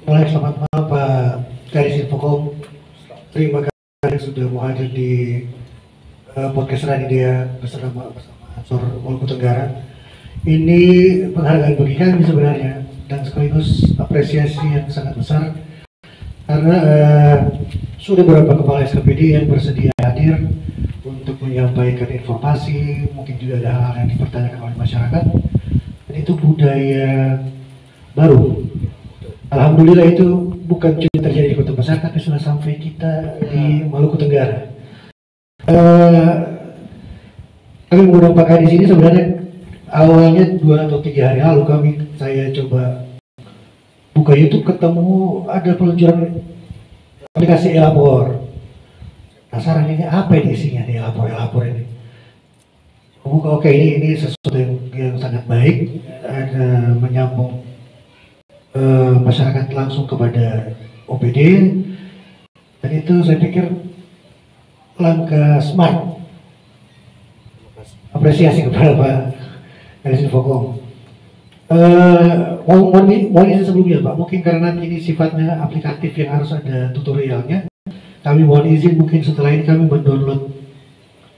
Mulai selamat malam Pak Garis Infocom. Terima kasih sudah mau hadir di podcast Radidea bersama Ansor Maluku Tenggara. Ini penghargaan bagi kami sebenarnya dan sekaligus apresiasi yang sangat besar karena sudah beberapa kepala SKPD yang bersedia hadir untuk menyampaikan informasi, mungkin juga ada hal-hal yang dipertanyakan oleh masyarakat, dan itu budaya baru. Alhamdulillah itu bukan cuma terjadi di Kota Besar, tapi sudah sampai kita di Maluku Tenggara. Kami mengundang Pak Kadi di sini sebenarnya awalnya 2 atau 3 hari lalu saya coba buka YouTube, ketemu ada peluncuran aplikasi Elapor. Penasaran ini apa ini isinya di Elapor ini. Buka, oke, ini sesuatu yang sangat baik, ada menyambung masyarakat langsung kepada OPD, dan itu saya pikir langkah smart. Apresiasi kepada Pak Garis Infocom. Mohon izin sebelumnya Pak, mungkin karena ini sifatnya aplikatif yang harus ada tutorialnya, kami mohon izin mungkin setelah ini kami mendownload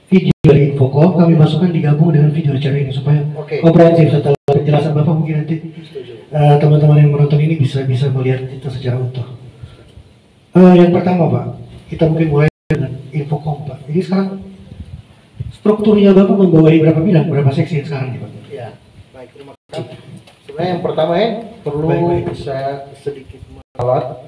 video dari Infocom, kami masukkan digabung dengan video acara ini supaya komprehensif. Setelah penjelasan Bapak mungkin nanti teman-teman yang menonton ini bisa melihat itu secara utuh. Yang pertama Pak, kita mungkin mulai dengan Infocom Pak. Ini sekarang strukturnya Bapak membawahi berapa bidang, berapa seksi sekarang Pak? Ya, baik, terima kasih. Sebenarnya yang pertama perlu saya sedikit meralat.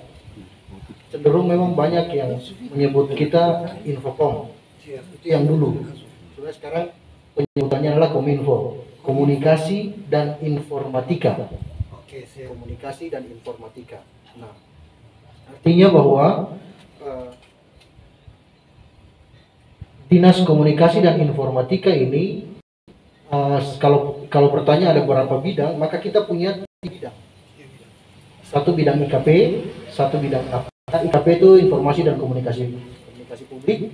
Cenderung memang banyak yang menyebut kita Infocom. Itu yang dulu. Sebenarnya sekarang penyebutannya adalah Kominfo, Komunikasi dan Informatika. Komunikasi dan Informatika. Nah, artinya bahwa Dinas Komunikasi dan Informatika ini kalau bertanya ada berapa bidang, maka kita punya 3 bidang. Satu bidang IKP, satu bidang apa? IKP itu informasi dan komunikasi publik.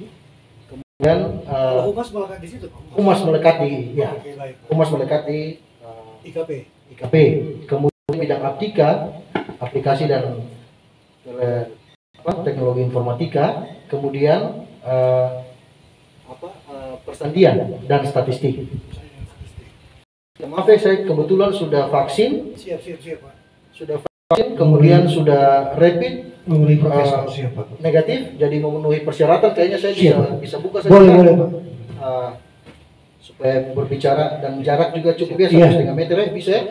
Kemudian Humas melekat di situ. Humas melekat di ya. Humas melekat di IKP. Kemudian bidang Aptika, aplikasi dan teknologi informatika. Kemudian persandian dan statistik. Maaf ya, saya kebetulan sudah vaksin. Siap Pak. Sudah vaksin, kemudian sudah rapid memenuhi prokes negatif, jadi memenuhi persyaratan. Kayaknya saya bisa buka saja. Boleh Pak. Supaya berbicara dan jarak juga cukup ya, 1,5 meter ya, bisa ya.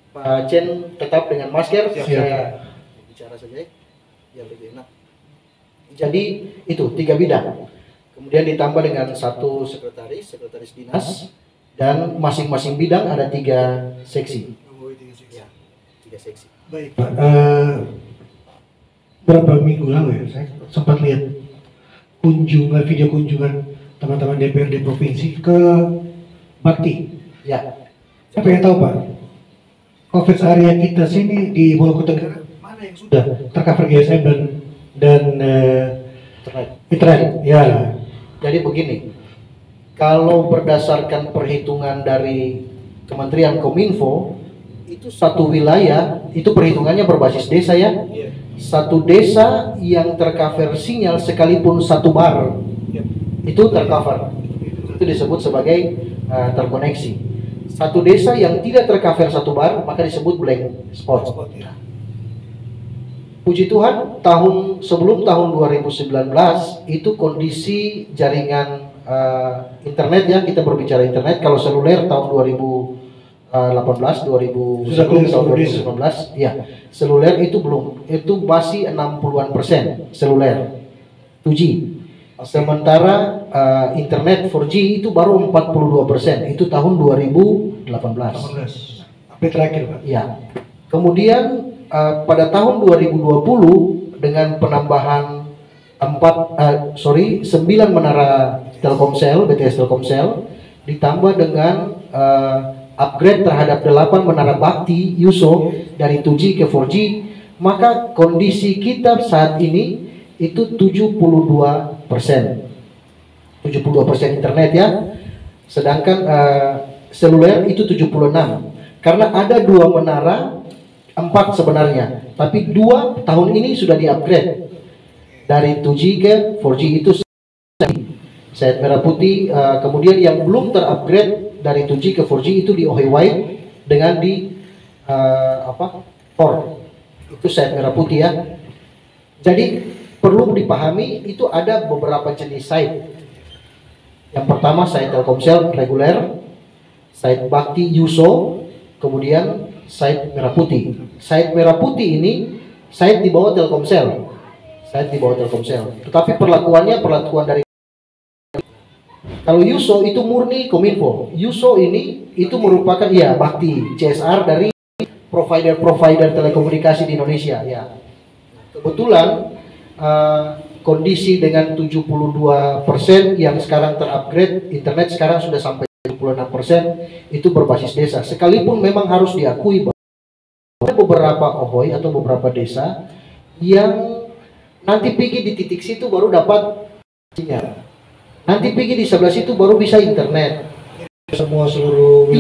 Pak Chen tetap dengan masker. Saya bicara saja ya, lebih enak. Jadi itu 3 bidang. Kemudian ditambah dengan 1 sekretaris dinas, dan masing-masing bidang ada 3 seksi. Ya, 3 seksi. Baik Pak. Berapa minggu lalu ya, saya sempat lihat video kunjungan teman-teman DPRD provinsi ke Bakti. Ya. Saya pengen tahu Pak, coverage area kita sini di Maluku Tenggara mana yang sudah tercover GSM dan internet? Ya. Jadi begini, kalau berdasarkan perhitungan dari Kementerian Kominfo, itu satu wilayah, itu perhitungannya berbasis desa ya. Satu desa yang tercover sinyal sekalipun 1 bar, itu tercover. Itu disebut sebagai terkoneksi. Satu desa yang tidak tercover 1 bar, maka disebut blank spot. Puji Tuhan, sebelum tahun 2019 itu kondisi jaringan internet ya, kita berbicara internet. Kalau seluler tahun 2019 ya, seluler itu belum, itu masih 60-an% seluler 2G. Sementara internet 4G itu baru 42%, itu tahun 2018. Update terakhir Pak. Ya. Kemudian pada tahun 2020 dengan penambahan 9 menara Telkomsel, BTS Telkomsel, ditambah dengan upgrade terhadap 8 menara bakti Yuso dari 2G ke 4G, maka kondisi kita saat ini itu 72%. 72% internet ya. Sedangkan seluler itu 76. Karena ada 2 menara 4 sebenarnya, tapi 2 tahun ini sudah di-upgrade dari 2G ke 4G. Itu Sayat Merah Putih. Kemudian yang belum terupgrade dari 2G ke 4G itu di Ohiwai dengan di 4. Itu Sayat Merah Putih ya. Jadi perlu dipahami itu ada beberapa jenis site. Yang pertama site Telkomsel reguler, site Bakti Yuso, kemudian site Merah Putih. Site Merah Putih ini site di bawah Telkomsel. Site di bawah Telkomsel. Tetapi perlakuan dari kalau Yuso itu murni Kominfo. Yuso ini itu merupakan ya Bakti CSR dari provider telekomunikasi di Indonesia ya. Kebetulan kondisi dengan 72% yang sekarang terupgrade internet sekarang sudah sampai 76% itu berbasis desa. Sekalipun memang harus diakui bahwa ada beberapa ohoy atau beberapa desa yang nanti pergi di titik situ baru dapat sinyal. Nanti pergi di sebelah situ baru bisa internet. Seluruh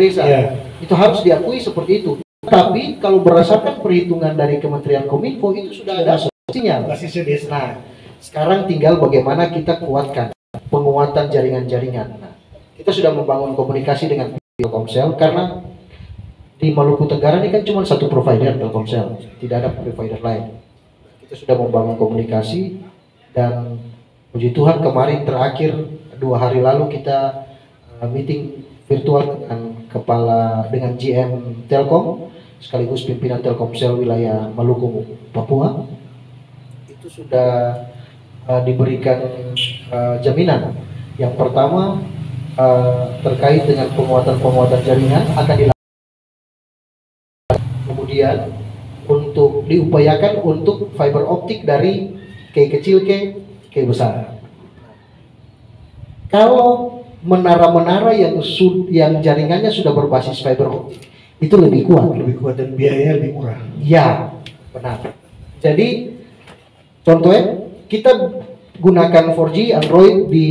desa. Ya. Itu harus diakui seperti itu. Tapi kalau berdasarkan perhitungan dari Kementerian Kominfo itu sudah ada sinyal. Nah, sekarang tinggal bagaimana kita kuatkan penguatan jaringan-jaringan. Nah, kita sudah membangun komunikasi dengan Telkomsel karena di Maluku Tenggara ini kan cuma satu provider Telkomsel, tidak ada provider lain. Kita sudah membangun komunikasi dan puji Tuhan kemarin terakhir 2 hari lalu kita meeting virtual dengan GM Telkom sekaligus pimpinan Telkomsel wilayah Maluku Papua. Itu sudah diberikan jaminan. Yang pertama terkait dengan penguatan jaringan akan dilakukan. Kemudian untuk diupayakan untuk fiber optik dari K kecil ke besar. Kalau menara-menara yang jaringannya sudah berbasis fiber optik itu lebih kuat dan biayanya lebih murah. Ya, benar. Jadi contohnya kita gunakan 4G Android di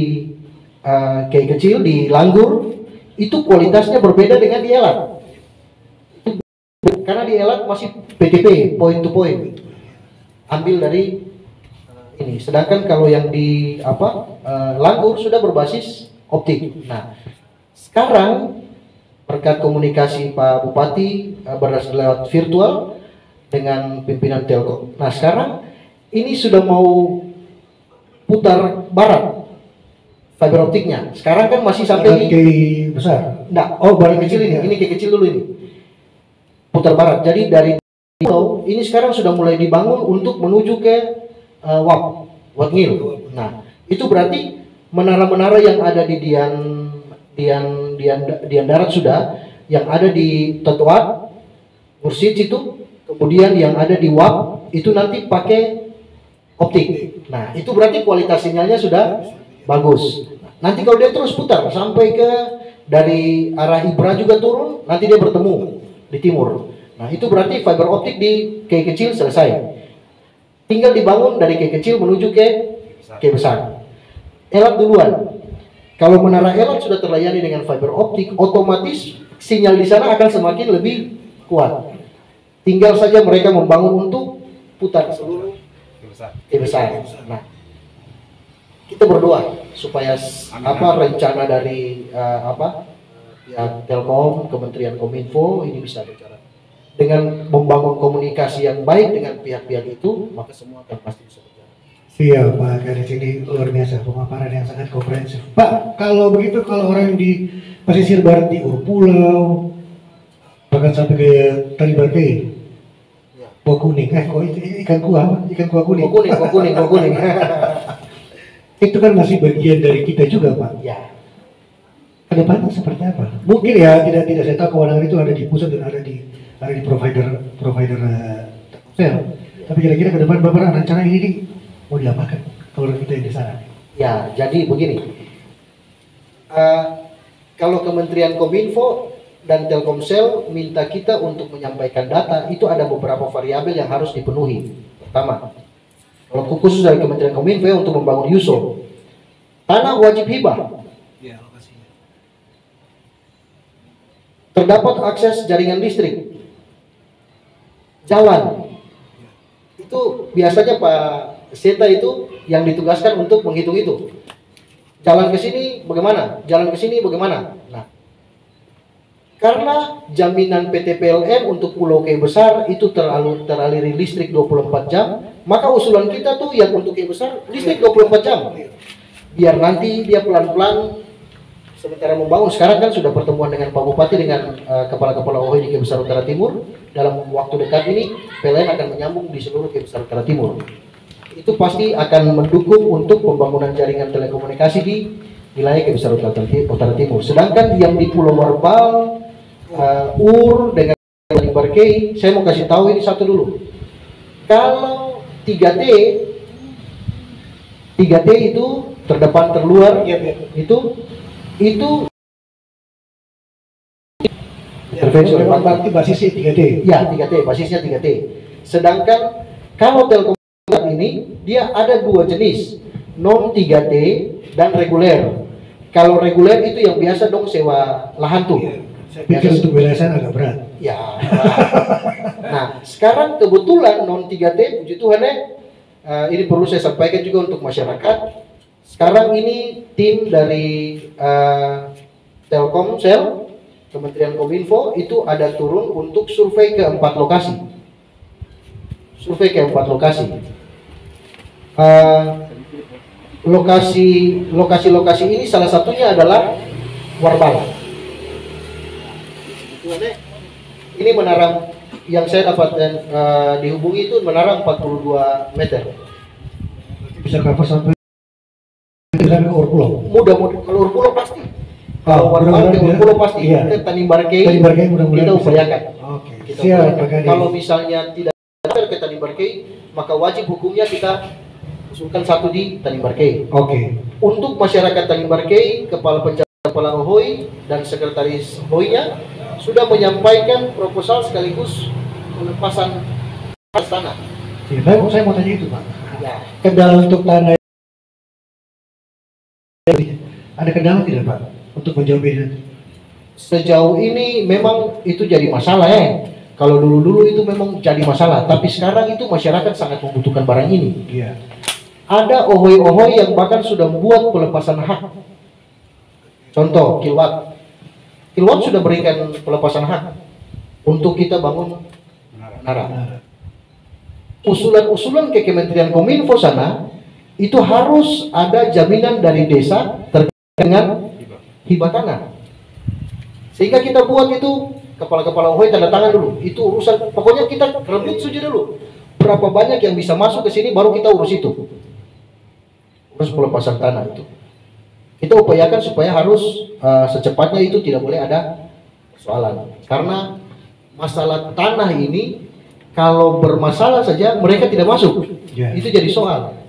kayak kecil di Langgur itu kualitasnya berbeda dengan di Elat. Karena di Elat masih PTP point to point. Ambil dari ini. Sedangkan kalau yang di Langgur sudah berbasis optik. Nah, sekarang berkat komunikasi Pak Bupati berdasarkan lewat virtual dengan pimpinan Telkom. Nah, sekarang ini sudah mau putar barat fiber optiknya. Sekarang kan masih sampai di besar. Nah, barat kecil ini kayak kecil dulu ini. Putar barat. Jadi dari ini sekarang sudah mulai dibangun untuk menuju ke Watngil. Nah, itu berarti menara-menara yang ada di Dian Darat sudah, yang ada di Totoat, Mursid itu, kemudian yang ada di Wap itu nanti pakai optik. Nah, itu berarti kualitas sinyalnya sudah bagus. Nanti kalau dia terus putar sampai ke dari arah Ibra juga turun, nanti dia bertemu di timur. Nah, itu berarti fiber optik di K kecil selesai. Tinggal dibangun dari K kecil menuju ke K besar. Elat duluan. Kalau menara Elat sudah terlayani dengan fiber optik, otomatis sinyal di sana akan semakin lebih kuat. Tinggal saja mereka membangun untuk putar seluruh K besar. Nah, kita berdoa supaya rencana dari pihak Telkom, Kementerian Kominfo ini bisa berjalan. Dengan membangun komunikasi yang baik dengan pihak-pihak itu, maka semua akan pasti bisa berjalan. Siap Pak Garis, ini luar biasa pemaparan yang sangat komprehensif. Pak, kalau begitu kalau orang di pesisir barat di Pulau, bahkan sampai ke Talibarke, kuah kuning, ikan kuah kuning. Kuah kuning. Itu kan masih bagian dari kita juga Pak. Ya. Kedepannya seperti apa? Mungkin ya tidak saya tahu kewenangan itu ada di pusat dan ada di provider Telkomsel. Tapi kira-kira ke depan Bapak rencana ini mau diapakan kalau kita yang di sana? Ya, jadi begini. Kalau Kementerian Kominfo dan Telkomsel minta kita untuk menyampaikan data, itu ada beberapa variabel yang harus dipenuhi. Pertama, kalau khusus dari Kementerian Kominfo untuk membangun USO, tanah wajib hibah. Terdapat akses jaringan listrik. Jalan itu biasanya Pak Seta itu yang ditugaskan untuk menghitung itu. Jalan ke sini bagaimana? Jalan ke sini bagaimana? Nah, karena jaminan PT PLN untuk Pulau K Besar itu teraliri listrik 24 jam, maka usulan kita tuh yang untuk K Besar listrik 24 jam. Biar nanti dia pelan-pelan sementara membangun. Sekarang kan sudah pertemuan dengan Pak Bupati dengan kepala-kepala OHI di K Besar Utara Timur. Dalam waktu dekat ini PLN akan menyambung di seluruh K Besar Utara Timur. Itu pasti akan mendukung untuk pembangunan jaringan telekomunikasi di wilayah K Besar Utara Timur. Sedangkan yang di Pulau Warbal, UR dengan Tanimbar Kei, saya mau kasih tahu ini satu dulu. Kalau 3T itu terdepan terluar, itu intervensi berarti basisnya 3T. Ya, 3T, basisnya 3T. Sedangkan kalau Telkom ini dia ada dua jenis, non 3T dan reguler. Kalau reguler itu yang biasa dong sewa lahan tuh. Saya pikir untuk wilayah agak berat. Ya. Nah, sekarang kebetulan non 3T, puji Tuhan ya, ini perlu saya sampaikan juga untuk masyarakat. Sekarang ini tim dari Telkomsel, Kementerian Kominfo itu ada turun untuk survei ke 4 lokasi. Survei ke 4 lokasi. Lokasi ini salah satunya adalah Warbal. Ini menara yang saya dapat dihubungi itu menara 42 meter. Bisa cover sampai ke Urpulo. Mudah-mudahan kalau Urpulo pasti. Kalau Warbal ke Urpulo pasti. Iya. Tanimbar Kei kita upayakan. Oke. Siap. Kalau misalnya tidak ke Tanimbar Kei, maka wajib hukumnya kita usulkan satu di Tanimbar Kei. Oke. Untuk masyarakat Tanimbar Kei, kepala OHOI dan sekretaris OHOI-nya sudah menyampaikan proposal sekaligus pelepasan tanah. Ya, saya mau tanya itu, Pak. Ya. Kendala untuk tanah ada kendala tidak, Pak, untuk menjawab ini? Sejauh ini memang itu jadi masalah ya. Kalau dulu-dulu itu memang jadi masalah, tapi sekarang itu masyarakat sangat membutuhkan barang ini. Iya. Ada OHOI yang bahkan sudah membuat pelepasan hak. Contoh, Kilowatt sudah berikan pelepasan hak untuk kita bangun menara. Usulan-usulan ke Kementerian Kominfo sana itu harus ada jaminan dari desa terkait dengan hibah tanah. Sehingga kita buat itu kepala-kepala OHOI tanda tangan dulu. Itu urusan, pokoknya kita rebut saja dulu. Berapa banyak yang bisa masuk ke sini baru kita urus itu. Urus pelepasan tanah itu. Kita upayakan supaya harus secepatnya itu tidak boleh ada persoalan. Karena masalah tanah ini kalau bermasalah saja mereka tidak masuk. Yeah. Itu jadi soal.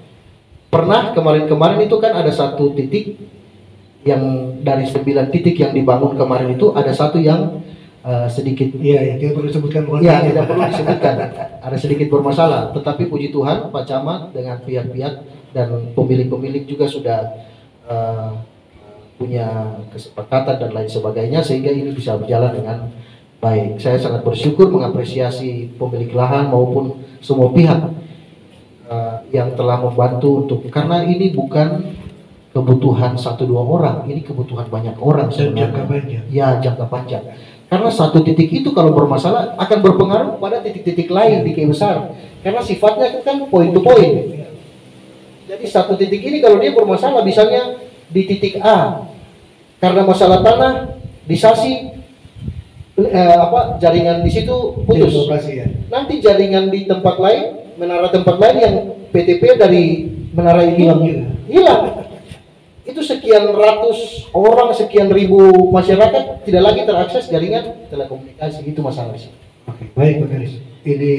Pernah kemarin-kemarin itu kan ada satu titik yang dari 9 titik yang dibangun kemarin itu ada satu yang sedikit. Iya, tidak perlu disebutkan. Iya, tidak perlu disebutkan. Ada sedikit bermasalah. Tetapi puji Tuhan Pak Camat dengan pihak-pihak dan pemilik-pemilik juga sudah punya kesepakatan dan lain sebagainya sehingga ini bisa berjalan dengan baik. Saya sangat bersyukur mengapresiasi pemilik lahan maupun semua pihak yang telah membantu untuk, karena ini bukan kebutuhan 1-2 orang, ini kebutuhan banyak orang sebenarnya. Jangka panjang. Ya, jangka panjang. Karena satu titik itu kalau bermasalah akan berpengaruh pada titik-titik lain di K Besar. Karena sifatnya kan point to point. Jadi satu titik ini kalau dia bermasalah, misalnya di titik A, karena masalah tanah, disasi, jaringan di situ putus. Ya. Nanti jaringan di tempat lain, menara tempat lain yang PTP dari menara ini hilang. Itu sekian ratus orang, sekian ribu masyarakat tidak lagi terakses jaringan telekomunikasi. Itu masalah sih. Oke, baik Pak Garis. Ini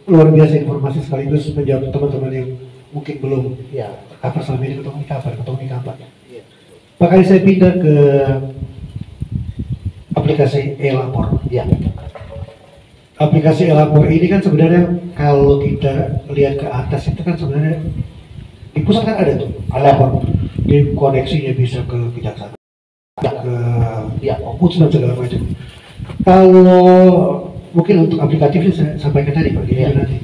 luar biasa informasi sekaligus menjawab teman-teman yang mungkin belum cover selama ini ketemu di kapan. Ya. Pak Garis, saya pindah ke aplikasi e-lapor. Ya. Aplikasi e-lapor ini kan sebenarnya kalau kita lihat ke atas itu kan sebenarnya di pusat kan ada tuh e-lapor. Di koneksinya bisa ke kejaksaan, ke ombudsman segala macam. Kalau mungkin untuk aplikatifnya saya sampaikan tadi Pak, Iya. nanti.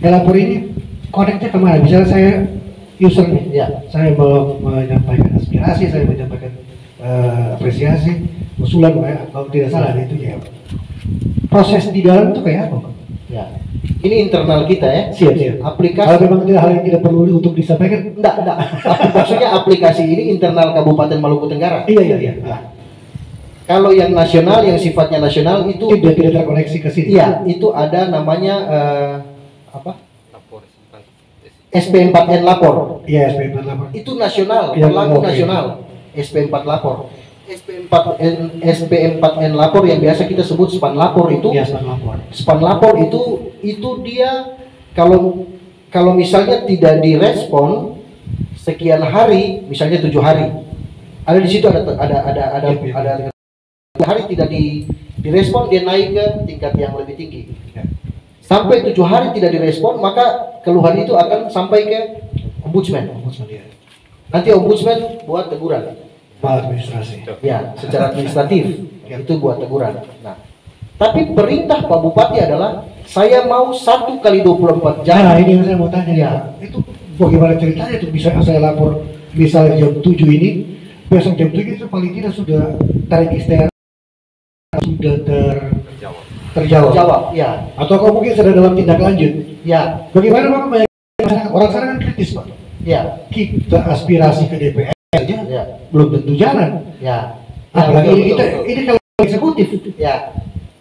Lapor ini koneknya kemana? Misalnya saya user nih, Ya. saya mau menyampaikan aspirasi, saya menyampaikan apresiasi, usulan, kalau tidak salah itu ya. Proses di dalam itu kayak apa, Pak? Ya. Ini internal kita ya. Siap, siap. Aplikasi. Kalau memang tidak hal yang tidak perlu untuk disampaikan, Enggak. Maksudnya aplikasi ini internal Kabupaten Maluku Tenggara. iya. Nah, kalau yang nasional, yang sifatnya nasional itu Tidak terkoneksi ke sini. iya, itu ada namanya apa? SP4N lapor. Iya, SP4 lapor. Itu nasional, Iya, berlaku oke. nasional. SP4 lapor. SP4N lapor yang biasa kita sebut span lapor itu. Iya, span lapor. Span lapor itu dia kalau misalnya tidak direspon sekian hari, misalnya 7 hari, ada di situ ada hari tidak direspon, dia naik ke tingkat yang lebih tinggi. Sampai 7 hari tidak direspon, maka keluhan itu akan sampai ke ombudsman. Ya. Nanti ombudsman buat teguran. Maladministrasi. Ya, secara administratif itu buat teguran. Nah, tapi perintah Pak Bupati adalah saya mau 1 kali 24 jam. Nah, ini yang saya mau tanya Ya. Pak. Itu bagaimana ceritanya itu bisa saya lapor misalnya jam 7 ini, besok jam 7 itu paling tidak sudah terregister, sudah terjawab. Ya. Atau kalau mungkin sudah dalam tindak lanjut. Ya. Bagaimana Pak masyarakat? Orang sana kan kritis Pak. Ya. Kita aspirasi ke DPR aja Ya. belum tentu jalan. Ya. Apalagi betul, ini kita betul. ini kalau eksekutif. Ya.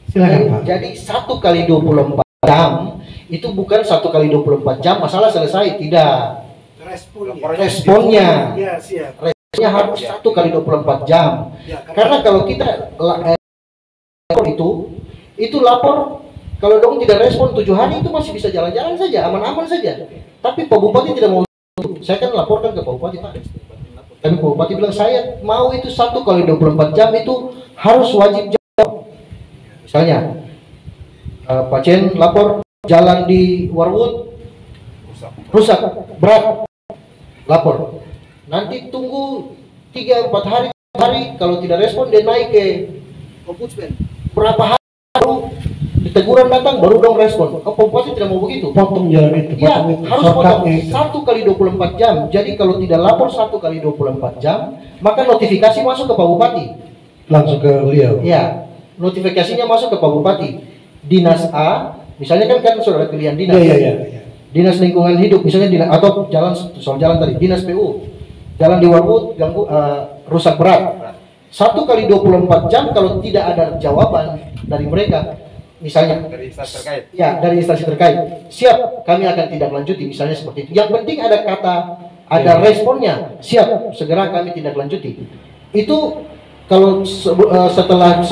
Silakan Pak. Jadi 1 kali 24 jam itu bukan 1 kali 24 jam masalah selesai, tidak. Responnya. Ya, siap. Responnya harus 1 kali 24 jam. Ya, Karena kalau kita lapor itu lapor kalau dong tidak respon 7 hari itu masih bisa jalan-jalan saja, aman-aman saja. Tapi Pak Bupati tidak mau. Saya kan laporkan ke Pak Bupati, Pak. Tapi Pak Bupati bilang saya mau itu 1 kali 24 jam itu harus wajib jawab. Misalnya Pak Chen lapor jalan di Warwood rusak berat, lapor. Nanti tunggu 3-4 hari, kalau tidak respon dia naik ke ombudsman. Berapa hari baru teguran datang baru dong respon. Pak Bupati tidak mau begitu. Potong jalan itu. Ya, potong itu, harus shortcutnya potong itu. 1 kali 24 jam. Jadi kalau tidak lapor 1 kali 24 jam, maka notifikasi masuk ke Pak Bupati. Langsung ke beliau. Ya, notifikasinya masuk ke Pak Bupati. Dinas A, misalnya kan sudah ada pilihan dinas. Iya. Dinas lingkungan hidup misalnya atau soal jalan tadi, dinas PU. Jalan di Warwood rusak berat. 1 kali 24 jam kalau tidak ada jawaban dari mereka, misalnya dari instansi terkait. Ya, dari instansi terkait. Siap, kami akan tidak lanjuti misalnya seperti itu. Yang penting ada ada responnya. Siap, segera kami tidak lanjuti. Itu kalau setelah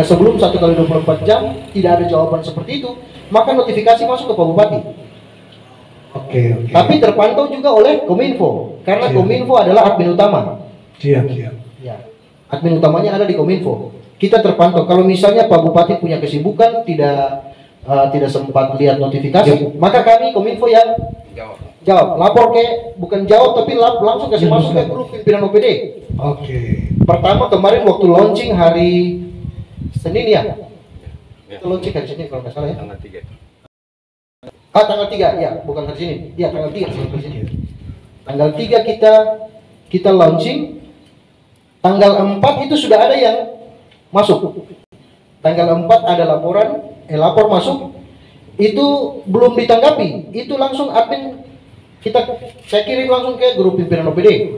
sebelum 1 kali 24 jam tidak ada jawaban seperti itu, maka notifikasi masuk ke Pak Bupati. Oke. Tapi terpantau juga oleh Kominfo, karena Siap. Kominfo adalah admin utama. Siap. Ya, admin utamanya ada di Kominfo. Kita terpantau. Kalau misalnya Pak Bupati punya kesibukan, tidak sempat lihat notifikasi, maka kami Kominfo yang jawab, lapor bukan jawab tapi langsung kasih masuk ke grup pimpinan OPD. Oke. Pertama kemarin waktu launching hari Senin ya. Itu launching hari Senin kalau nggak salah ya. Tanggal 3. Tanggal 3 ya, bukan hari Senin. Ya, tanggal 3 sih. Tanggal 3 kita launching. Tanggal 4 itu sudah ada yang masuk. Tanggal 4 ada lapor masuk. Itu belum ditanggapi. Itu langsung admin saya kirim langsung ke grup pimpinan OPD.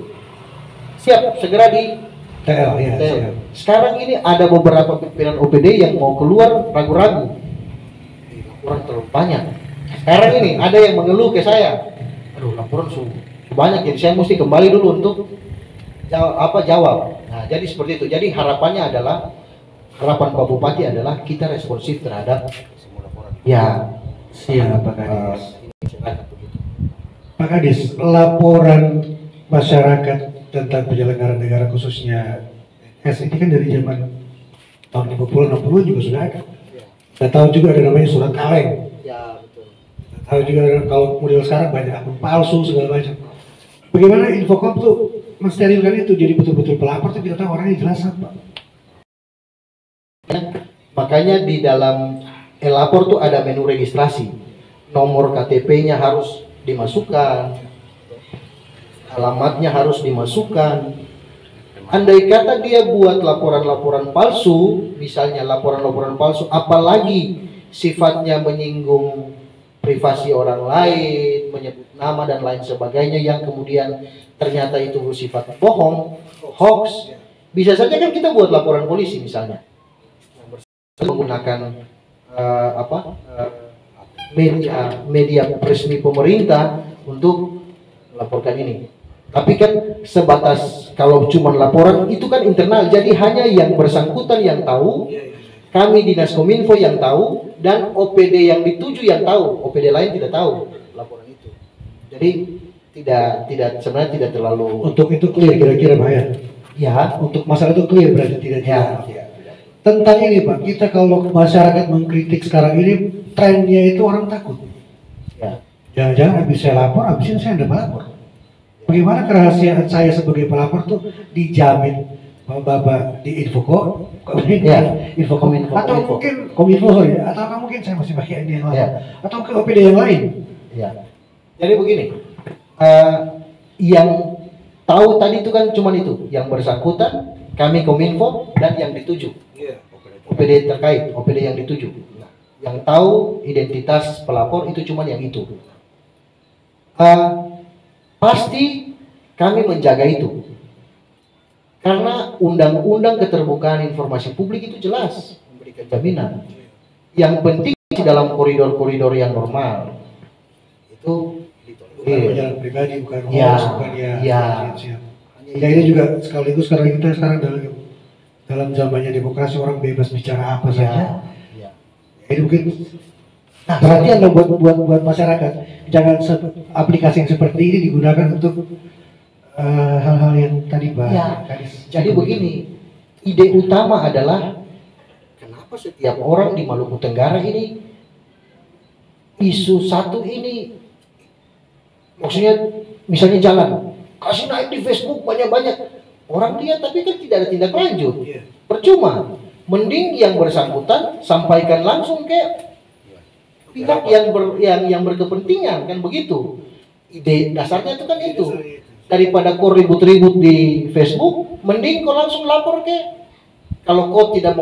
Siap, segera di TL ya. TL. Siap. Sekarang ini ada beberapa pimpinan OPD yang mau keluar ragu-ragu. Laporan terlalu banyak. Sekarang ini ada yang mengeluh ke saya. Aduh, laporan banyak, jadi saya mesti kembali dulu untuk jawab. Nah, jadi seperti itu. Jadi harapan Pak Bupati adalah kita responsif terhadap Semua laporan. ya Siap, Pak Kadis. begitu. Pak Kadis, laporan masyarakat tentang penyelenggaraan negara khususnya ini kan dari zaman tahun 50-60 juga sudah ada. Kita tahu juga ada namanya surat kaleng. Ya, betul. Tahu juga kalau model sekarang banyak akun palsu segala macam. Bagaimana Infocom tuh mensterilkan itu jadi betul-betul pelapor tuh kita tahu orangnya jelas apa. Makanya di dalam lapor tuh ada menu registrasi, nomor KTP-nya harus dimasukkan, alamatnya harus dimasukkan. Andai kata dia buat laporan-laporan palsu, misalnya laporan-laporan palsu, apalagi sifatnya menyinggung privasi orang lain, menyebut nama dan lain sebagainya, yang kemudian ternyata itu bersifat bohong, hoax, bisa saja kan kita buat laporan polisi misalnya, menggunakan media resmi pemerintah untuk melaporkan ini. Tapi kan sebatas, kalau cuma laporan itu kan internal, jadi hanya yang bersangkutan yang tahu, kami Dinas Kominfo yang tahu, dan OPD yang dituju yang tahu, OPD lain tidak tahu laporan itu. Jadi sebenarnya tidak terlalu. Untuk itu clear kira-kira Pak ya? Ya. Untuk masalah itu clear berarti tidak. Ya. Tentang ini Pak, kita kalau masyarakat mengkritik sekarang ini, trennya itu orang takut. Ya. Jangan-jangan habis saya lapor, habis ini saya tidak melapor. Bagaimana kerahasiaan saya sebagai pelapor tuh dijamin Bapak di Infoko, ya, Info Kominfo, atau mungkin Kominfo sorry, atau mungkin saya masih pakai ini yang lain, ya, atau mungkin OPD yang lain. Ya. Jadi begini, yang tahu tadi itu kan cuma itu, yang bersangkutan, kami Kominfo, dan yang dituju, OPD terkait, OPD yang dituju. Yang tahu identitas pelapor itu cuma yang itu. Pasti kami menjaga itu, karena undang-undang keterbukaan informasi publik itu jelas memberikan jaminan. Yang penting di dalam koridor-koridor yang normal itu bukan jalan pribadi, bukan ya, hoax, bukan ya. Ya ini juga sekaligus karena kita sekarang dalam zamannya demokrasi, orang bebas bicara apa saja. Ya. Jadi mungkin perhatian loh buat masyarakat, jangan aplikasi yang seperti ini digunakan untuk hal-hal yang tadi Pak. Ya. Jadi begini, ide utama adalah kenapa setiap orang di Maluku Tenggara ini isu satu ini, maksudnya misalnya jalan, kasih naik di Facebook banyak-banyak, orang lihat tapi kan tidak ada tindak lanjut. Percuma, mending yang bersangkutan sampaikan langsung ke pihak yang berkepentingan, kan begitu. Ide dasarnya itu kan itu. Daripada kau ribut-ribut di Facebook, mending kau langsung lapor ke. Kalau kau tidak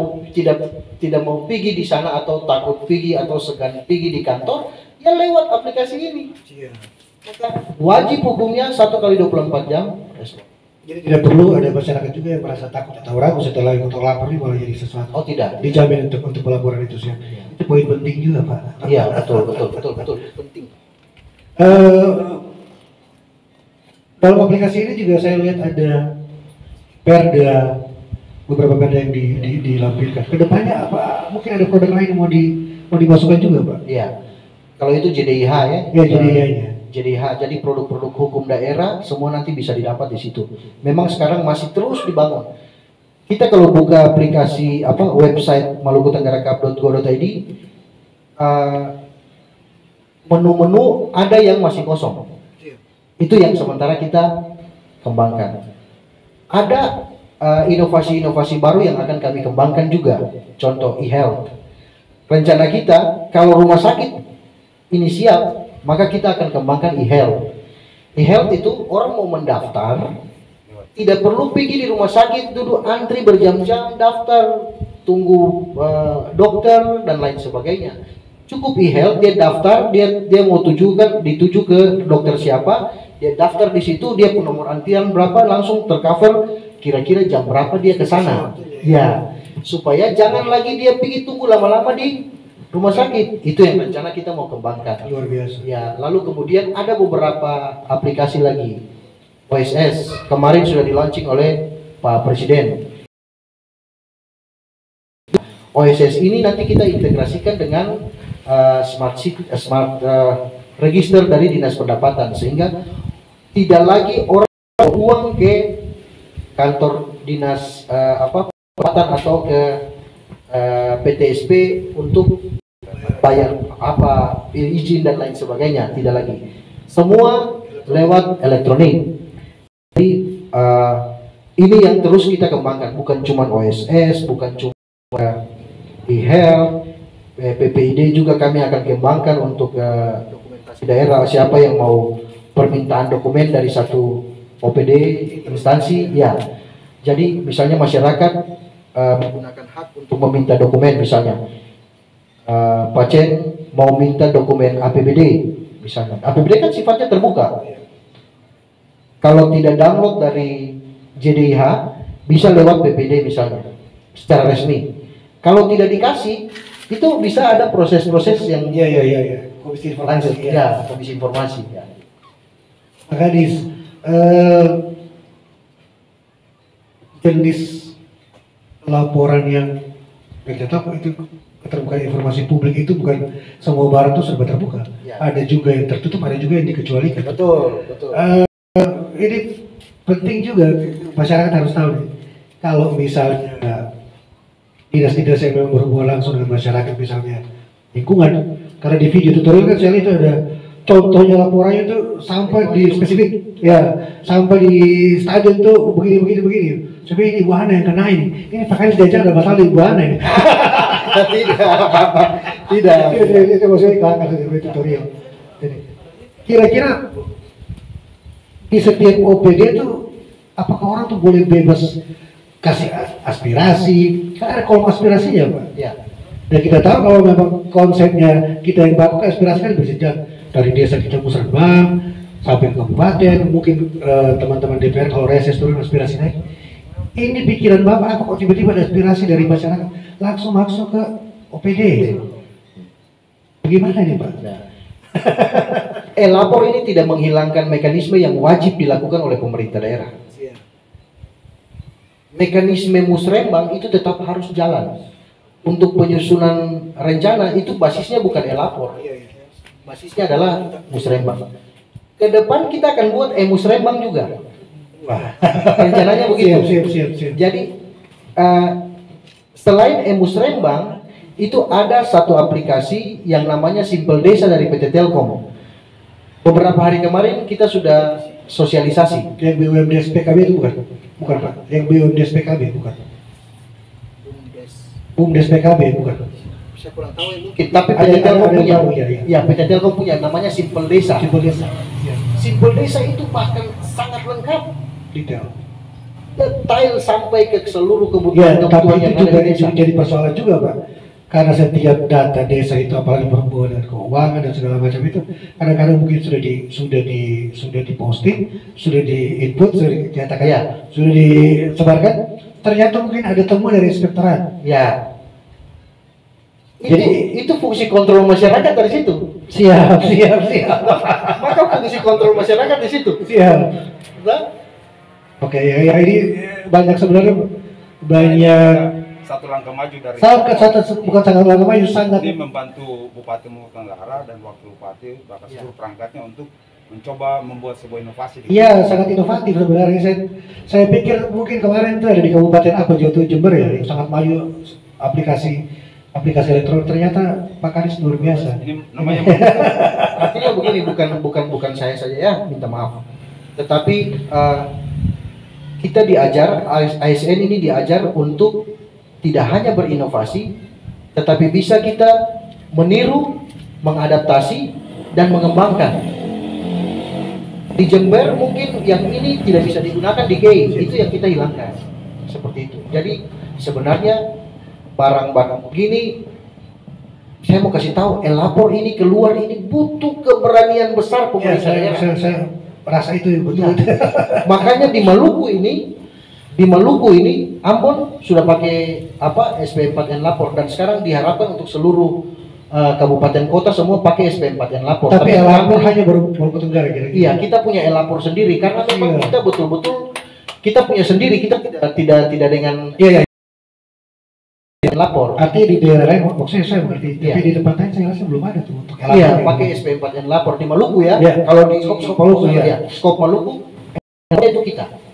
mau pergi di sana, atau takut pergi atau segan pergi di kantor, ya lewat aplikasi ini. Maka wajib hukumnya 1x24 jam respon. Jadi tidak perlu ada masyarakat juga yang merasa takut atau ragu setelah untuk lapor ini malah jadi sesuatu. Oh tidak, dijamin untuk pelaporan itu sih. Itu poin penting juga Pak. Iya betul penting. Dalam aplikasi ini juga saya lihat ada perda, beberapa perda yang dilampirkan. Kedepannya apa? Mungkin ada produk lain yang mau dimasukkan juga Pak? Iya. Kalau itu JDIH ya? Ya JDIH-nya. JDIH, jadi produk-produk hukum daerah semua nanti bisa didapat di situ. Memang sekarang masih terus dibangun. Kita kalau buka aplikasi website malukutenggara.go.id, menu-menu ada yang masih kosong. Itu yang sementara kita kembangkan. Ada inovasi-inovasi baru yang akan kami kembangkan juga. Contoh e-health. Rencana kita kalau rumah sakit ini siap, maka kita akan kembangkan e-health. E-health itu orang mau mendaftar, tidak perlu pergi di rumah sakit, duduk antri berjam-jam, daftar, tunggu dokter dan lain sebagainya. Cukup e-health, dia daftar, dia mau dituju ke dokter siapa, dia daftar di situ, dia pun nomor antrian berapa, langsung tercover, kira-kira jam berapa dia ke sana. Ya, supaya jangan lagi dia pergi tunggu lama-lama di rumah sakit. Itu yang rencana kita mau kembangkan. Luar biasa. Ya, lalu kemudian ada beberapa aplikasi lagi. OSS kemarin sudah di-launching oleh Pak Presiden. OSS ini nanti kita integrasikan dengan smart register dari Dinas Pendapatan, sehingga tidak lagi orang uang ke kantor dinas pendapatan atau ke PTSP untuk bayar izin dan lain sebagainya, tidak lagi. Semua lewat elektronik. Jadi ini yang terus kita kembangkan, bukan cuma OSS, bukan cuma e-health, PPID juga kami akan kembangkan untuk dokumentasi daerah. Siapa yang mau permintaan dokumen dari satu OPD instansi, ya. Jadi misalnya masyarakat menggunakan hak untuk meminta dokumen, misalnya pasien mau minta dokumen APBD, misalnya. APBD kan sifatnya terbuka. Kalau tidak download dari JDIH, bisa lewat PPD misalnya, secara resmi. Kalau tidak dikasih, itu bisa ada proses-proses yang komisi informasi lanjut, ya, komisi informasi. Ya. Maka jenis laporan yang kita tahu itu keterbukaan informasi publik itu bukan semua barang itu serba terbuka. Ya. Ada juga yang tertutup, ada juga yang dikecualikan. Betul, betul. Ini penting juga masyarakat harus tahu nih. Kalau misalnya dinas-dinas yang memang berhubungan langsung dengan masyarakat, misalnya lingkungan, karena di video tutorial kan saya lihat itu ada contohnya laporannya itu sampai di spesifik, ya sampai di stadion tuh begini. Coba ini buahana yang kena ini pakaian diajar ada masalah di buahana ini. Tidak. Itu maksudnya kakak dari tutorial. Jadi kira-kira di setiap OPD itu apakah orang tuh boleh bebas kasih aspirasi? Kan ada kolom aspirasinya, Pak. Ya. Dan kita tahu kalau memang konsepnya kita yang baku aspirasi kan berjenjang dari desa kita musrenbang sampai ke kabupaten, mungkin teman-teman DPR kalau reses turun aspirasi naik. Ini pikiran Bapak apa kok tiba-tiba ada aspirasi dari masyarakat langsung masuk ke OPD? Bagaimana ini, Pak? Nah. Lapor ini tidak menghilangkan mekanisme yang wajib dilakukan oleh pemerintah daerah. Mekanisme musrembang itu tetap harus jalan. Untuk penyusunan rencana itu basisnya bukan lapor, basisnya adalah musrembang. Ke depan kita akan buat musrembang juga. Wah, rencananya begitu. Siap. Jadi selain musrembang itu ada satu aplikasi yang namanya Simpel Desa dari PT Telkom. Beberapa hari kemarin kita sudah sosialisasi. Yang BUMDes PKB itu bukan Pak. Yang BUMDes PKB bukan. BUMDes PKB bukan. Saya kurang tahu mungkin. Tapi PT Telkom punya. Ya, PT Telkom punya namanya Simpel Desa. Simpel Desa itu bahkan sangat lengkap. Detail sampai ke seluruh kebutuhan yang ada di desa. Jadi persoalan juga, Pak. Karena setiap data desa itu apalagi berhubungan dengan keuangan dan segala macam itu kadang-kadang mungkin sudah diposting, sudah diinput, sudah dinyatakan, ya, sudah disebarkan, ternyata mungkin ada temuan dari inspektorat. Ya. Itu fungsi kontrol masyarakat dari situ. Siap. Maka fungsi kontrol masyarakat di situ. Siap. Nah? Oke, ya ini sebenarnya banyak satu langkah maju dari bukan sangat langkah maju, sangat ini membantu Bupati Maluku Tenggara dan Wakil Bupati bahkan seluruh perangkatnya untuk mencoba membuat sebuah inovasi. Iya, sangat inovatif sebenarnya. Saya pikir mungkin kemarin itu ada di Kabupaten Jember ya, yang sangat maju aplikasi elektronik, ternyata Pak Kadis luar biasa. Ini namanya artinya begini, bukan saya saja ya, minta maaf. Tetapi kita diajar, ASN ini diajar untuk tidak hanya berinovasi, tetapi bisa kita meniru, mengadaptasi, dan mengembangkan. Di Jember mungkin yang ini tidak bisa digunakan di GEI, itu yang kita hilangkan. Seperti itu. Jadi sebenarnya barang-barang begini, saya mau kasih tahu, lapor ini keluar ini butuh keberanian besar pemerintah daerah. Saya rasa itu betul. Makanya di Maluku ini Ambon sudah pakai SP4N lapor, dan sekarang diharapkan untuk seluruh kabupaten kota semua pakai SP4N lapor. Tapi lapor hanya Maluku Tenggara kira-kira. Iya, kita punya lapor sendiri karena memang kita betul-betul kita punya sendiri, kita tidak dengan lapor. Artinya di daerah lain, maksudnya saya mengerti, tapi di tempat lain saya rasa belum ada tuh untuk lapor. Iya, pakai SP4N lapor di Maluku ya. Kalau di skop Maluku skop Maluku itu kita.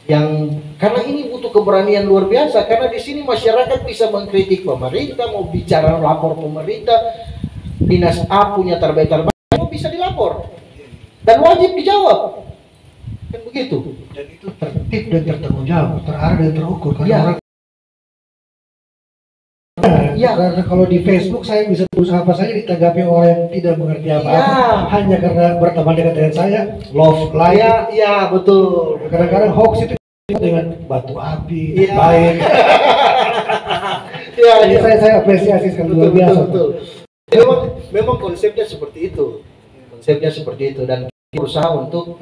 Yang karena ini butuh keberanian luar biasa, karena di sini masyarakat bisa mengkritik pemerintah, mau bicara lapor pemerintah, dinas A punya terbaik bisa dilapor dan wajib dijawab, kan begitu. Dan itu tertib dan tertanggung jawab, terarah dan terukur. Karena orang Iya. Karena kalau di Facebook saya bisa tulis apa saja ditanggapi orang yang tidak mengerti apa-apa. Iya. Hanya karena berteman dekat dengan saya, love, like. Iya, iya betul. Kadang-kadang hoax itu dengan batu api, Iya. baik. Iya, Jadi saya apresiasi sekali, luar biasa. Betul. Memang konsepnya seperti itu. Konsepnya seperti itu dan kita berusaha untuk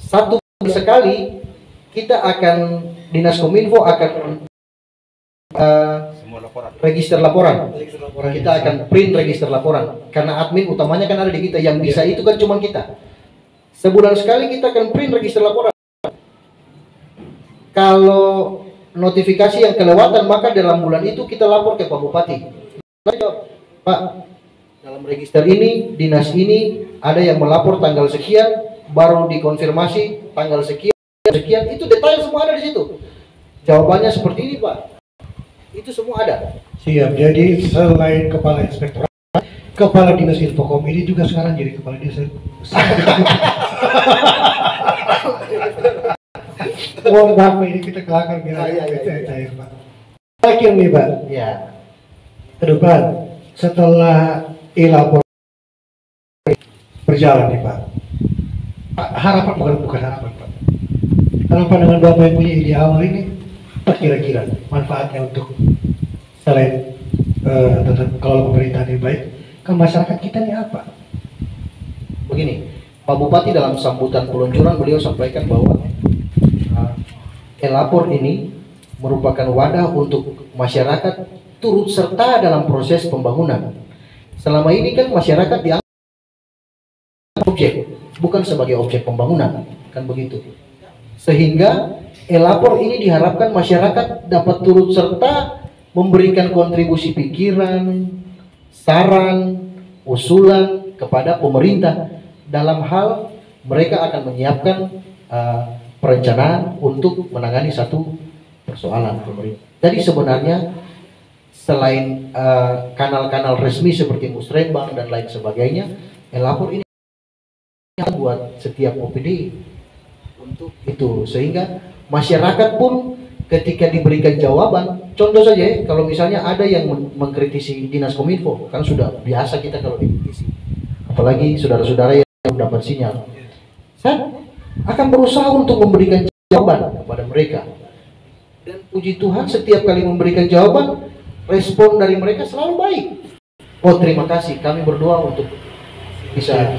satu sekali kita akan Dinas Kominfo akan Semua laporan. register laporan. Laporan Kita akan print register laporan karena admin utamanya kan ada di kita, yang bisa itu kan cuma kita. Sebulan sekali kita akan print register laporan. Kalau notifikasi yang kelewatan maka dalam bulan itu kita lapor ke Pak Bupati. Pak, dalam register ini dinas ini ada yang melapor tanggal sekian, baru dikonfirmasi tanggal sekian, itu detail semua ada di situ. Jawabannya seperti ini Pak. Itu semua ada. Siap. Jadi selain kepala inspektorat, kepala dinas Infokom ini juga sekarang jadi kepala dinas. Mohon maaf ini kita kelakar biar cair Pak. Terakhir nih Pak, Ya. ke depan setelah e-lapor berjalan nih Pak, harapan bukan harapan Pak. Kalau pandangan Bapak yang punya ide awal ini, apa kira-kira manfaatnya untuk selain tentang kalau pemerintahan yang baik ke masyarakat kita ini apa? Begini, Pak Bupati dalam sambutan peluncuran beliau sampaikan bahwa e-lapor ini merupakan wadah untuk masyarakat turut serta dalam proses pembangunan. Selama ini kan masyarakat dianggap objek, bukan sebagai objek pembangunan, kan begitu. Sehingga e-lapor ini diharapkan masyarakat dapat turut serta memberikan kontribusi pikiran, saran, usulan kepada pemerintah dalam hal mereka akan menyiapkan perencanaan untuk menangani satu persoalan pemerintah. Jadi sebenarnya selain kanal-kanal resmi seperti Musrembang dan lain sebagainya, e-lapor ini buat setiap OPD untuk itu, sehingga masyarakat pun ketika diberikan jawaban, contoh saja ya, kalau misalnya ada yang mengkritisi Dinas Kominfo, kan sudah biasa kita kalau dikritisi, apalagi saudara-saudara yang mendapat sinyal, saya akan berusaha untuk memberikan jawaban kepada mereka. Dan puji Tuhan setiap kali memberikan jawaban, respon dari mereka selalu baik. Oh terima kasih, kami berdoa untuk bisa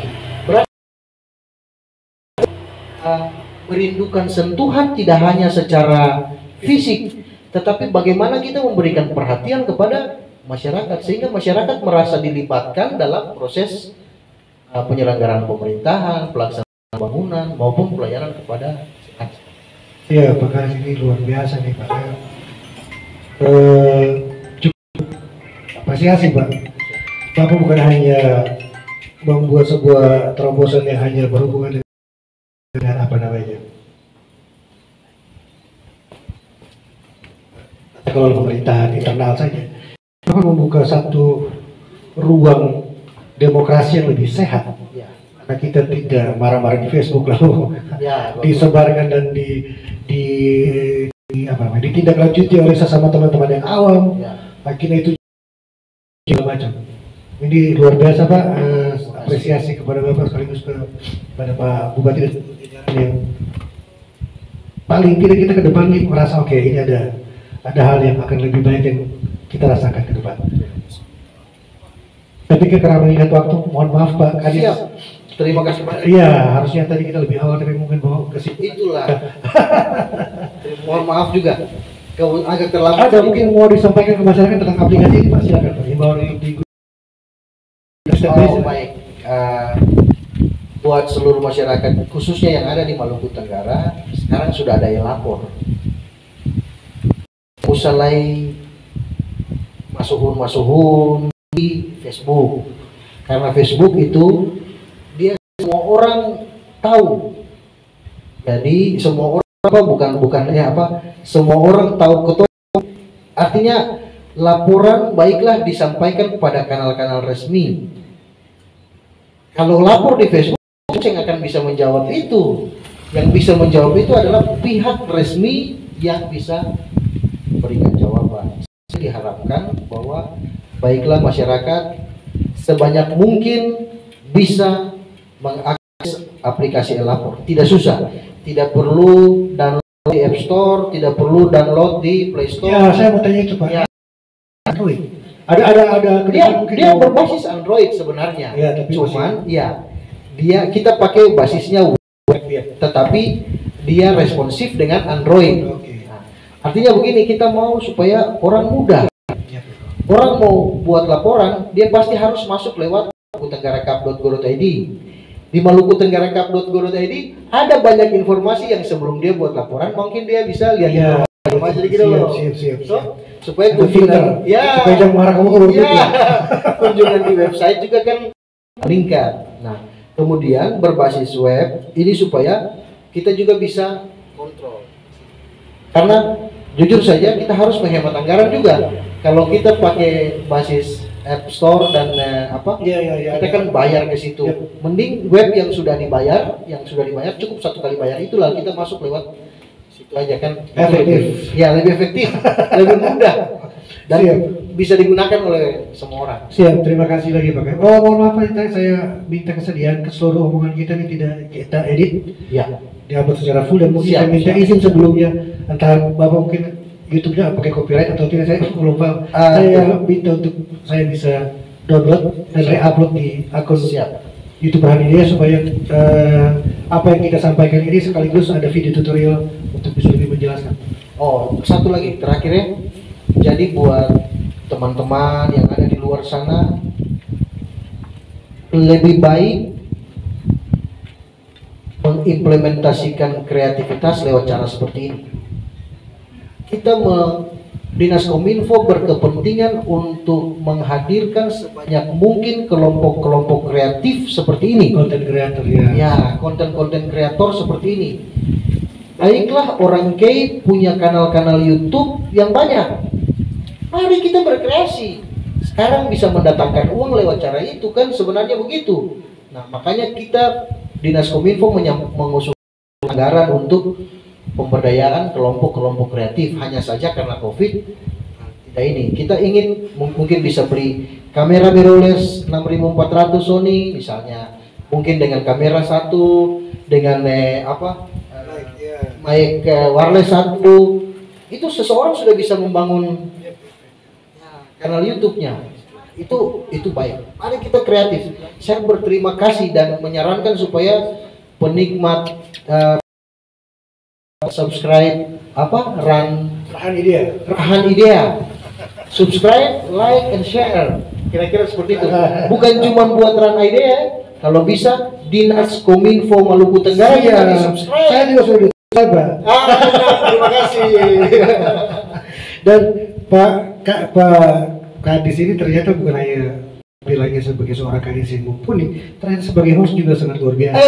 merindukan sentuhan tidak hanya secara fisik, tetapi bagaimana kita memberikan perhatian kepada masyarakat sehingga masyarakat merasa dilibatkan dalam proses penyelenggaraan pemerintahan, pelaksanaan bangunan maupun pelayanan kepada masyarakat. Iya, Pak Kadis, ini luar biasa nih Pak. Cukup apresiasi Pak. Bapak bukan hanya membuat sebuah terobosan yang hanya berhubungan dengan apa namanya, kalau pemerintahan internal saja, Bapak membuka satu ruang demokrasi yang lebih sehat. Ya. Karena kita tidak marah-marah di Facebook lalu disebarkan dan ditindaklanjuti oleh sesama teman-teman yang awam. Ya. Akhirnya itu segala macam. Ini luar biasa Pak. Apresiasi kepada Bapak sekaligus kepada Pak Bupati dan yang paling tidak kita ke depan ini merasa oke, ini ada hal yang akan lebih baik yang kita rasakan ke depan. Saya pikir karena mengingat waktu, mohon maaf Pak Kadis. Siap. Terima kasih Pak. Iya, harusnya tadi kita lebih awal, tapi mungkin bawa ke situ. Itulah. Mohon maaf juga. Agak terlambat. Ada mungkin mau disampaikan ke masyarakat tentang aplikasi ini Pak, silakan Pak. Himbauan di Oh baik. Buat seluruh masyarakat khususnya yang ada di Maluku Tenggara, sekarang sudah ada e-lapor. Usalai masuhun di Facebook, karena Facebook itu dia semua orang tahu. Jadi semua orang semua orang tahu ketua. Artinya laporan baiklah disampaikan kepada kanal-kanal resmi. Kalau lapor di Facebook, yang akan bisa menjawab itu, yang bisa menjawab itu adalah pihak resmi yang bisa berikan jawaban. Diharapkan bahwa baiklah masyarakat sebanyak mungkin bisa mengakses aplikasi e-lapor. Tidak susah, tidak perlu download di App Store, tidak perlu download di Play Store. Ya, saya mau tanya itu Pak. Ya. Android. Ada Dia berbasis Android sebenarnya. Ya, tapi cuman kita pakai basisnya web, tetapi dia responsif dengan Android. Nah, artinya begini, kita mau supaya orang mudah. Orang mau buat laporan, dia pasti harus masuk lewat malukutenggaracup.go.id. Di malukutenggaracup.go.id ada banyak informasi yang sebelum dia buat laporan, mungkin dia bisa lihat informasi gitu loh. Siap. Supaya kunjungan, supaya jangan marah kamu kunjungan di website juga kan meningkat. Nah, kemudian berbasis web ini supaya kita juga bisa kontrol. Karena jujur saja kita harus menghemat anggaran juga. Kalau kita pakai basis App Store dan kita kan bayar ke situ. Mending web yang sudah dibayar cukup satu kali bayar itulah, kita masuk lewat situ aja kan. Efektif. Lebih efektif, lebih mudah dan bisa digunakan oleh semua orang. Siap, terima kasih lagi Pak. Oh, mohon maaf saya minta kesediaan ke seluruh omongan kita ini tidak kita edit. Ya. Diupload secara full dan mungkin saya minta izin sebelumnya, entah Bapak mungkin YouTube-nya pakai copyright atau tidak, saya lupa. Saya minta untuk saya bisa download dan re-upload di akun YouTube Rahan Idea supaya apa yang kita sampaikan ini sekaligus ada video tutorial untuk bisa lebih menjelaskan. Oh, satu lagi terakhir ya. Jadi buat teman-teman yang ada di luar sana, lebih baik mengimplementasikan kreativitas lewat cara seperti ini. Kita Dinas Kominfo berkepentingan untuk menghadirkan sebanyak mungkin kelompok-kelompok kreatif seperti ini. Konten kreator konten-konten kreator seperti ini. Baiklah, orang K punya kanal-kanal YouTube yang banyak. Mari kita berkreasi. Sekarang bisa mendatangkan uang lewat cara itu kan sebenarnya begitu. Nah, makanya kita Dinas Kominfo mengusulkan anggaran untuk pemberdayaan kelompok-kelompok kreatif. Hanya saja karena COVID tidak ini. Kita ingin mungkin bisa beli kamera mirrorless 6400 Sony misalnya. Mungkin dengan kamera satu, dengan mic wireless satu. Itu seseorang sudah bisa membangun kanal YouTube-nya. Itu baik. Mari kita kreatif. Saya berterima kasih dan menyarankan supaya penikmat subscribe Rahan Idea. Subscribe, like, and share. Kira-kira seperti itu. Bukan cuma buat Rahan Idea, kalau bisa Dinas Kominfo Maluku Tenggara di subscribe. Saya juga sudah subscribe. Terima kasih. Dan Pak Kadis ini ternyata bukan hanya bilangnya sebagai seorang kadis yang mumpuni, ternyata sebagai host juga sangat luar biasa.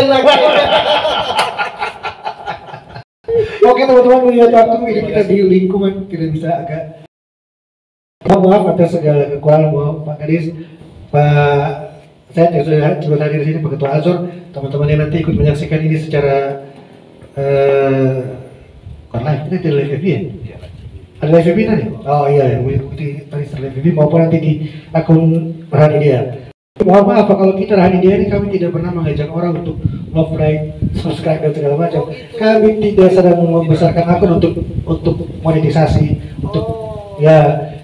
Oke teman-teman, melihat waktu ini kita di lingkungan tidak bisa agak maaf atas segala kekurangan Pak Kadis. Saya juga hadir di sini Pak Ketua Azor, teman-teman yang nanti ikut menyaksikan ini secara bukan live, ini tidak live ya? Ada live webinar tadi? Oh iya, yang mengikuti tadi live webinar maupun nanti di akun Rahan Idea. Mohon maaf kalau kita Rahan Idea ini kami tidak pernah mengajak orang untuk love, like, subscribe dan segala macam. Kami tidak sedang membesarkan akun untuk monetisasi,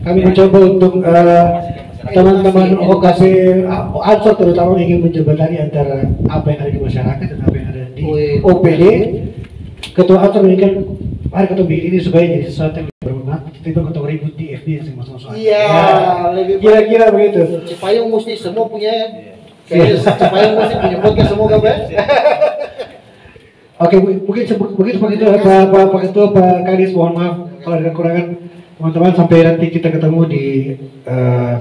kami mencoba untuk teman-teman OKP Ansor terutama ingin menjembatani antara apa yang ada di masyarakat dan apa yang ada di OPD. Ketua Ansor menginginkan mari kita bikin ini supaya jadi sesuatu yang bermanfaat. Kita ketemu ribut di FB yang masuk-masuk. Iya, lebih kira-kira begitu. Cipayung mesti semua punya. Cipayung mesti punya podcast semua kan? Oke, mungkin begitu Pak Ketua, Pak Kadis, mohon maaf kalau ada kekurangan. Teman-teman, sampai nanti kita ketemu di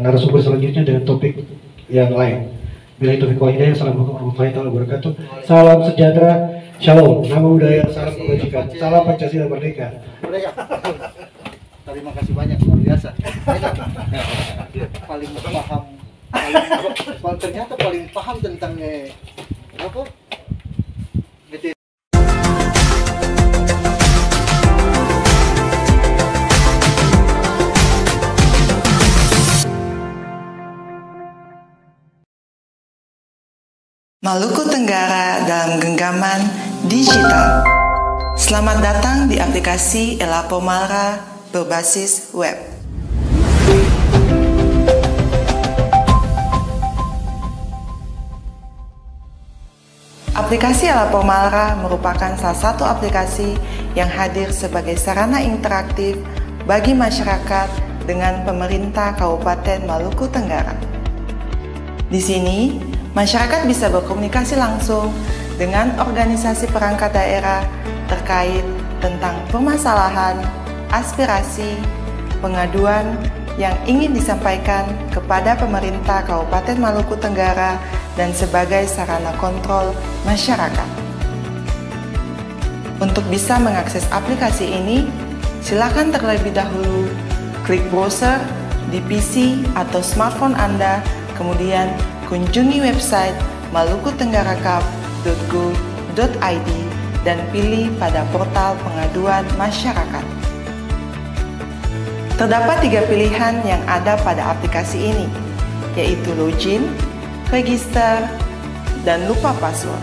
narasumber selanjutnya dengan topik yang lain. Bila itu Hidayah, assalamualaikum warahmatullahi wabarakatuh. Salam sejahtera, shalom, nama budaya, salam kebajikan, salam Pancasila merdeka. Terima kasih banyak, luar biasa. Paling paham, ternyata paling paham tentang apa? Maluku Tenggara dalam genggaman digital. Selamat datang di aplikasi Elapo Malra berbasis web. Aplikasi Elapo Malra merupakan salah satu aplikasi yang hadir sebagai sarana interaktif bagi masyarakat dengan pemerintah Kabupaten Maluku Tenggara. Di sini, masyarakat bisa berkomunikasi langsung dengan organisasi perangkat daerah terkait tentang permasalahan, aspirasi, pengaduan yang ingin disampaikan kepada pemerintah Kabupaten Maluku Tenggara dan sebagai sarana kontrol masyarakat. Untuk bisa mengakses aplikasi ini, silakan terlebih dahulu klik browser di PC atau smartphone Anda, kemudian kunjungi website malukutenggaracup.go.id dan pilih pada portal pengaduan masyarakat. Terdapat 3 pilihan yang ada pada aplikasi ini, yaitu login, register, dan lupa password.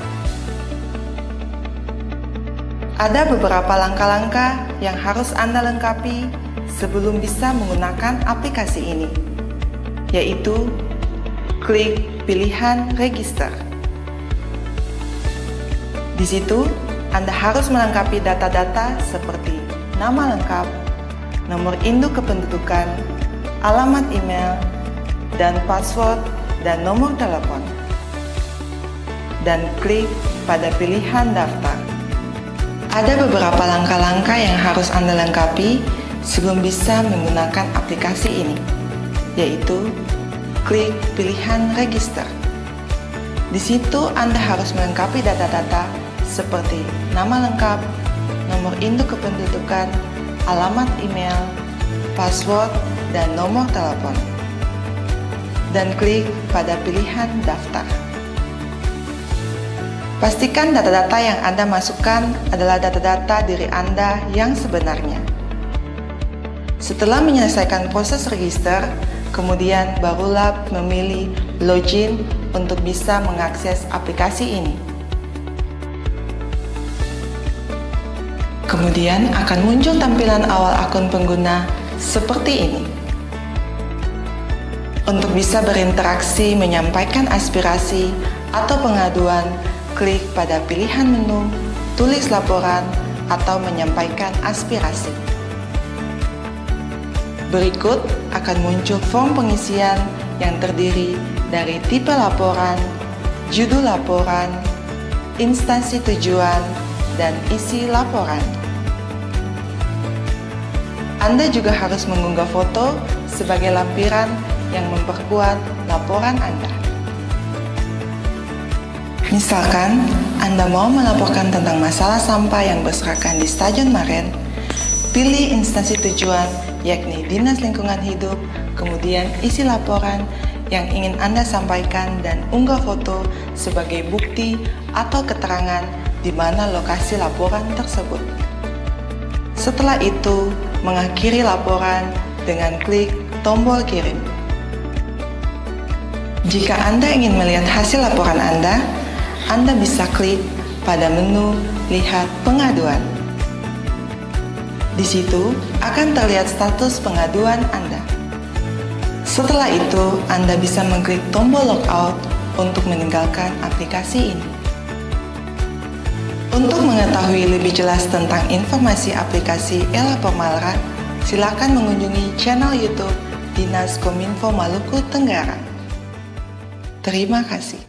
Ada beberapa langkah-langkah yang harus Anda lengkapi sebelum bisa menggunakan aplikasi ini, yaitu klik pilihan register. Di situ, Anda harus melengkapi data-data seperti nama lengkap, nomor induk kependudukan, alamat email, dan password dan nomor telepon. Dan klik pada pilihan daftar. Ada beberapa langkah-langkah yang harus Anda lengkapi sebelum bisa menggunakan aplikasi ini, yaitu klik pilihan register. Di situ Anda harus melengkapi data-data seperti nama lengkap, nomor induk kependudukan, alamat email, password, dan nomor telepon. Dan klik pada pilihan daftar. Pastikan data-data yang Anda masukkan adalah data-data diri Anda yang sebenarnya. Setelah menyelesaikan proses register, kemudian barulah memilih login untuk bisa mengakses aplikasi ini. Kemudian akan muncul tampilan awal akun pengguna seperti ini. Untuk bisa berinteraksi, menyampaikan aspirasi atau pengaduan, klik pada pilihan menu, tulis laporan, atau menyampaikan aspirasi. Berikut akan muncul form pengisian yang terdiri dari tipe laporan, judul laporan, instansi tujuan, dan isi laporan. Anda juga harus mengunggah foto sebagai lampiran yang memperkuat laporan Anda. Misalkan, Anda mau melaporkan tentang masalah sampah yang berserakan di Stadion Maren, pilih instansi tujuan, yakni Dinas Lingkungan Hidup, kemudian isi laporan yang ingin Anda sampaikan dan unggah foto sebagai bukti atau keterangan di mana lokasi laporan tersebut. Setelah itu, mengakhiri laporan dengan klik tombol kirim. Jika Anda ingin melihat hasil laporan Anda bisa klik pada menu Lihat Pengaduan. Di situ akan terlihat status pengaduan Anda. Setelah itu, Anda bisa mengklik tombol logout untuk meninggalkan aplikasi ini. Untuk mengetahui lebih jelas tentang informasi aplikasi Elapo Malra, silakan mengunjungi channel YouTube Dinas Kominfo Maluku Tenggara. Terima kasih.